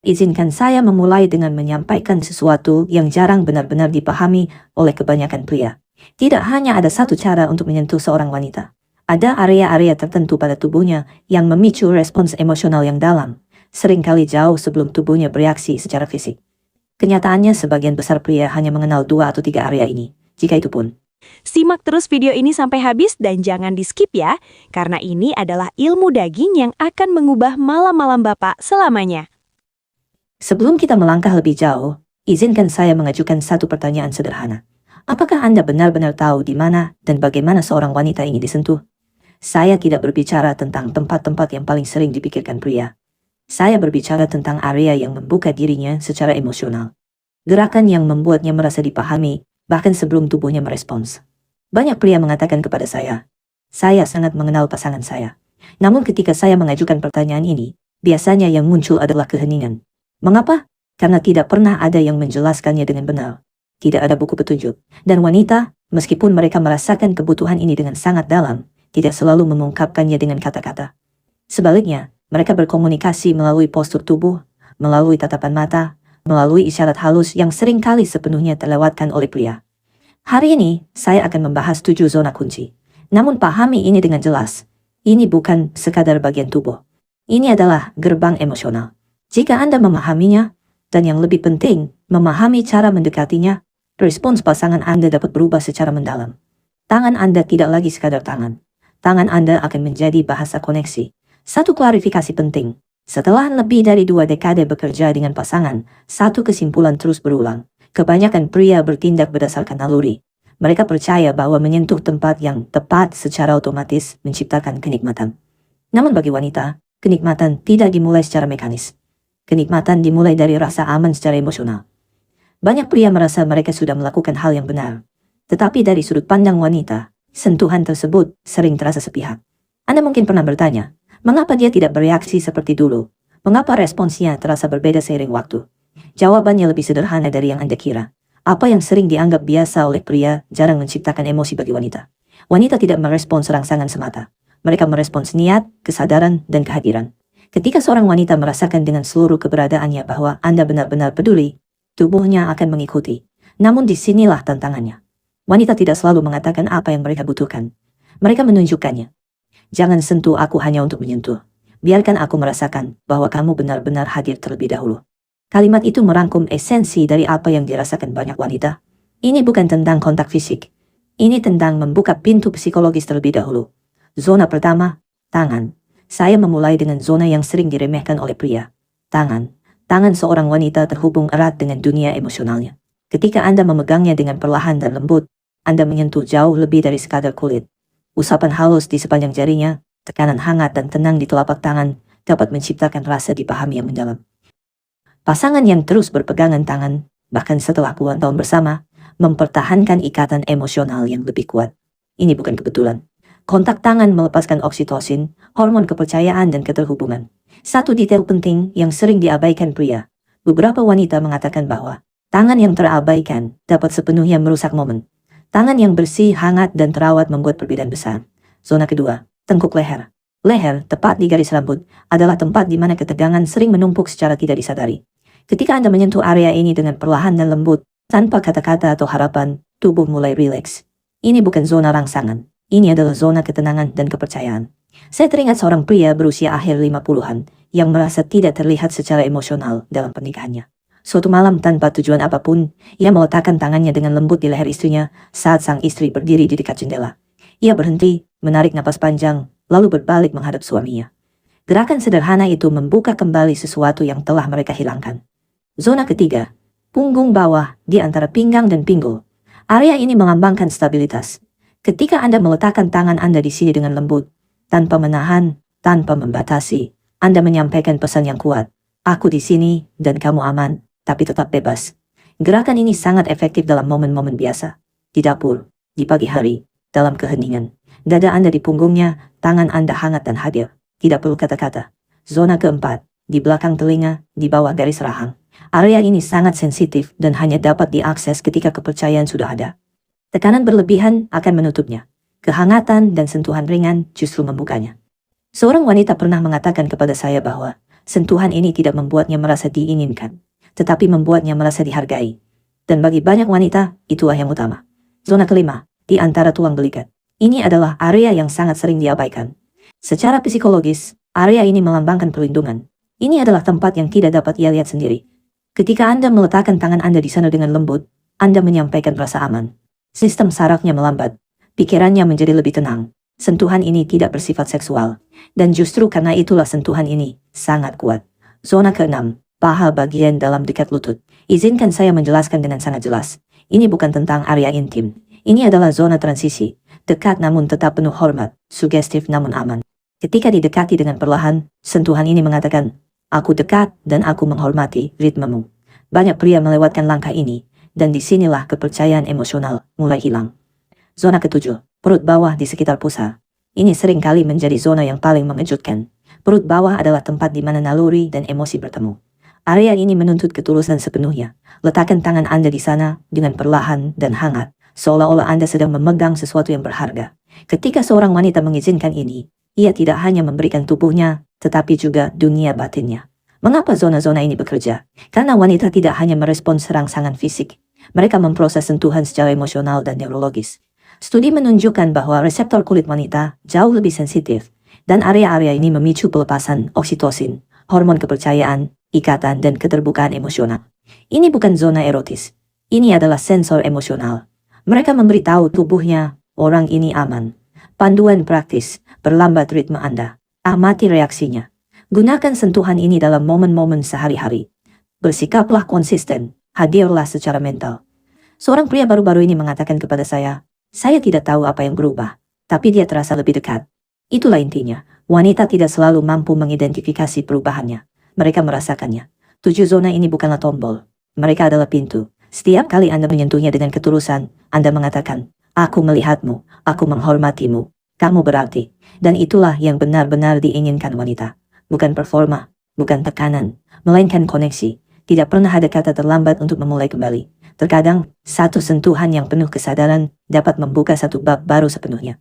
Izinkan saya memulai dengan menyampaikan sesuatu yang jarang benar-benar dipahami oleh kebanyakan pria. Tidak hanya ada satu cara untuk menyentuh seorang wanita. Ada area-area tertentu pada tubuhnya yang memicu respons emosional yang dalam, seringkali jauh sebelum tubuhnya bereaksi secara fisik. Kenyataannya sebagian besar pria hanya mengenal 2 atau 3 area ini, jika itu pun. Simak terus video ini sampai habis dan jangan di-skip ya, karena ini adalah ilmu daging yang akan mengubah malam-malam Bapak selamanya. Sebelum kita melangkah lebih jauh, izinkan saya mengajukan satu pertanyaan sederhana. Apakah Anda benar-benar tahu di mana dan bagaimana seorang wanita ingin disentuh? Saya tidak berbicara tentang tempat-tempat yang paling sering dipikirkan pria. Saya berbicara tentang area yang membuka dirinya secara emosional. Gerakan yang membuatnya merasa dipahami, bahkan sebelum tubuhnya merespons. Banyak pria mengatakan kepada saya sangat mengenal pasangan saya. Namun ketika saya mengajukan pertanyaan ini, biasanya yang muncul adalah keheningan. Mengapa? Karena tidak pernah ada yang menjelaskannya dengan benar. Tidak ada buku petunjuk. Dan wanita, meskipun mereka merasakan kebutuhan ini dengan sangat dalam, tidak selalu mengungkapkannya dengan kata-kata. Sebaliknya, mereka berkomunikasi melalui postur tubuh, melalui tatapan mata, melalui isyarat halus yang seringkali sepenuhnya terlewatkan oleh pria. Hari ini, saya akan membahas 7 zona kunci. Namun pahami ini dengan jelas. Ini bukan sekadar bagian tubuh. Ini adalah gerbang emosional. Jika Anda memahaminya, dan yang lebih penting, memahami cara mendekatinya, respons pasangan Anda dapat berubah secara mendalam. Tangan Anda tidak lagi sekadar tangan. Tangan Anda akan menjadi bahasa koneksi. Satu klarifikasi penting. Setelah lebih dari 2 dekade bekerja dengan pasangan, satu kesimpulan terus berulang. Kebanyakan pria bertindak berdasarkan naluri. Mereka percaya bahwa menyentuh tempat yang tepat secara otomatis menciptakan kenikmatan. Namun bagi wanita, kenikmatan tidak dimulai secara mekanis. Kenikmatan dimulai dari rasa aman secara emosional. Banyak pria merasa mereka sudah melakukan hal yang benar. Tetapi dari sudut pandang wanita, sentuhan tersebut sering terasa sepihak. Anda mungkin pernah bertanya, mengapa dia tidak bereaksi seperti dulu? Mengapa responsnya terasa berbeda seiring waktu? Jawabannya lebih sederhana dari yang Anda kira. Apa yang sering dianggap biasa oleh pria jarang menciptakan emosi bagi wanita. Wanita tidak merespons rangsangan semata. Mereka merespons niat, kesadaran, dan kehadiran. Ketika seorang wanita merasakan dengan seluruh keberadaannya bahwa Anda benar-benar peduli, tubuhnya akan mengikuti. Namun disinilah tantangannya. Wanita tidak selalu mengatakan apa yang mereka butuhkan. Mereka menunjukkannya. Jangan sentuh aku hanya untuk menyentuh. Biarkan aku merasakan bahwa kamu benar-benar hadir terlebih dahulu. Kalimat itu merangkum esensi dari apa yang dirasakan banyak wanita. Ini bukan tentang kontak fisik. Ini tentang membuka pintu psikologis terlebih dahulu. Zona pertama, tangan. Saya memulai dengan zona yang sering diremehkan oleh pria. Tangan. Tangan seorang wanita terhubung erat dengan dunia emosionalnya. Ketika Anda memegangnya dengan perlahan dan lembut, Anda menyentuh jauh lebih dari sekadar kulit. Usapan halus di sepanjang jarinya, tekanan hangat dan tenang di telapak tangan, dapat menciptakan rasa dipahami yang mendalam. Pasangan yang terus berpegangan tangan, bahkan setelah puluhan tahun bersama, mempertahankan ikatan emosional yang lebih kuat. Ini bukan kebetulan. Kontak tangan melepaskan oksitosin, hormon kepercayaan dan keterhubungan. Satu detail penting yang sering diabaikan pria. Beberapa wanita mengatakan bahwa tangan yang terabaikan dapat sepenuhnya merusak momen. Tangan yang bersih, hangat, dan terawat membuat perbedaan besar. Zona kedua, tengkuk leher. Leher, tepat di garis rambut, adalah tempat di mana ketegangan sering menumpuk secara tidak disadari. Ketika Anda menyentuh area ini dengan perlahan dan lembut, tanpa kata-kata atau harapan, tubuh mulai rileks. Ini bukan zona rangsangan. Ini adalah zona ketenangan dan kepercayaan. Saya teringat seorang pria berusia akhir 50-an yang merasa tidak terlihat secara emosional dalam pernikahannya. Suatu malam tanpa tujuan apapun, ia meletakkan tangannya dengan lembut di leher istrinya saat sang istri berdiri di dekat jendela. Ia berhenti, menarik napas panjang, lalu berbalik menghadap suaminya. Gerakan sederhana itu membuka kembali sesuatu yang telah mereka hilangkan. Zona ketiga, punggung bawah di antara pinggang dan pinggul. Area ini melambangkan stabilitas. Ketika Anda meletakkan tangan Anda di sini dengan lembut, tanpa menahan, tanpa membatasi, Anda menyampaikan pesan yang kuat. Aku di sini dan kamu aman, tapi tetap bebas. Gerakan ini sangat efektif dalam momen-momen biasa. Di dapur, di pagi hari, dalam keheningan. Dada Anda di punggungnya, tangan Anda hangat dan hadir. Tidak perlu kata-kata. Zona keempat, di belakang telinga, di bawah garis rahang. Area ini sangat sensitif dan hanya dapat diakses ketika kepercayaan sudah ada. Tekanan berlebihan akan menutupnya. Kehangatan dan sentuhan ringan justru membukanya. Seorang wanita pernah mengatakan kepada saya bahwa Sentuhan ini tidak membuatnya merasa diinginkan, tetapi membuatnya merasa dihargai. Dan bagi banyak wanita, itulah yang utama. Zona kelima, di antara tulang belikat. Ini adalah area yang sangat sering diabaikan. Secara psikologis, area ini melambangkan perlindungan. Ini adalah tempat yang tidak dapat ia lihat sendiri. Ketika Anda meletakkan tangan Anda di sana dengan lembut, Anda menyampaikan rasa aman. Sistem sarafnya melambat. Pikirannya menjadi lebih tenang. Sentuhan ini tidak bersifat seksual. Dan justru karena itulah sentuhan ini sangat kuat. Zona keenam, paha bagian dalam dekat lutut. Izinkan saya menjelaskan dengan sangat jelas. Ini bukan tentang area intim. Ini adalah zona transisi. Dekat namun tetap penuh hormat. Sugestif namun aman. Ketika didekati dengan perlahan, sentuhan ini mengatakan, "Aku dekat dan aku menghormati ritmemu." Banyak pria melewatkan langkah ini, dan disinilah kepercayaan emosional mulai hilang. Zona ketujuh, perut bawah di sekitar pusar. Ini seringkali menjadi zona yang paling mengejutkan. Perut bawah adalah tempat di mana naluri dan emosi bertemu. Area ini menuntut ketulusan sepenuhnya. Letakkan tangan Anda di sana dengan perlahan dan hangat, seolah-olah Anda sedang memegang sesuatu yang berharga. Ketika seorang wanita mengizinkan ini, ia tidak hanya memberikan tubuhnya, tetapi juga dunia batinnya. Mengapa zona-zona ini bekerja? Karena wanita tidak hanya merespons serangsangan fisik, mereka memproses sentuhan secara emosional dan neurologis. Studi menunjukkan bahwa reseptor kulit wanita jauh lebih sensitif, dan area-area ini memicu pelepasan oksitosin, hormon kepercayaan, ikatan, dan keterbukaan emosional. Ini bukan zona erotis. Ini adalah sensor emosional. Mereka memberitahu tubuhnya, orang ini aman. Panduan praktis, perlambat ritme Anda. Amati reaksinya. Gunakan sentuhan ini dalam momen-momen sehari-hari. Bersikaplah konsisten, hadirlah secara mental. Seorang pria baru-baru ini mengatakan kepada saya tidak tahu apa yang berubah, tapi dia terasa lebih dekat. Itulah intinya, wanita tidak selalu mampu mengidentifikasi perubahannya. Mereka merasakannya. 7 zona ini bukanlah tombol. Mereka adalah pintu. Setiap kali Anda menyentuhnya dengan ketulusan, Anda mengatakan, "Aku melihatmu, aku menghormatimu, kamu berarti." Dan itulah yang benar-benar diinginkan wanita. Bukan performa, bukan tekanan, melainkan koneksi. Tidak pernah ada kata terlambat untuk memulai kembali. Terkadang, satu sentuhan yang penuh kesadaran dapat membuka satu bab baru sepenuhnya.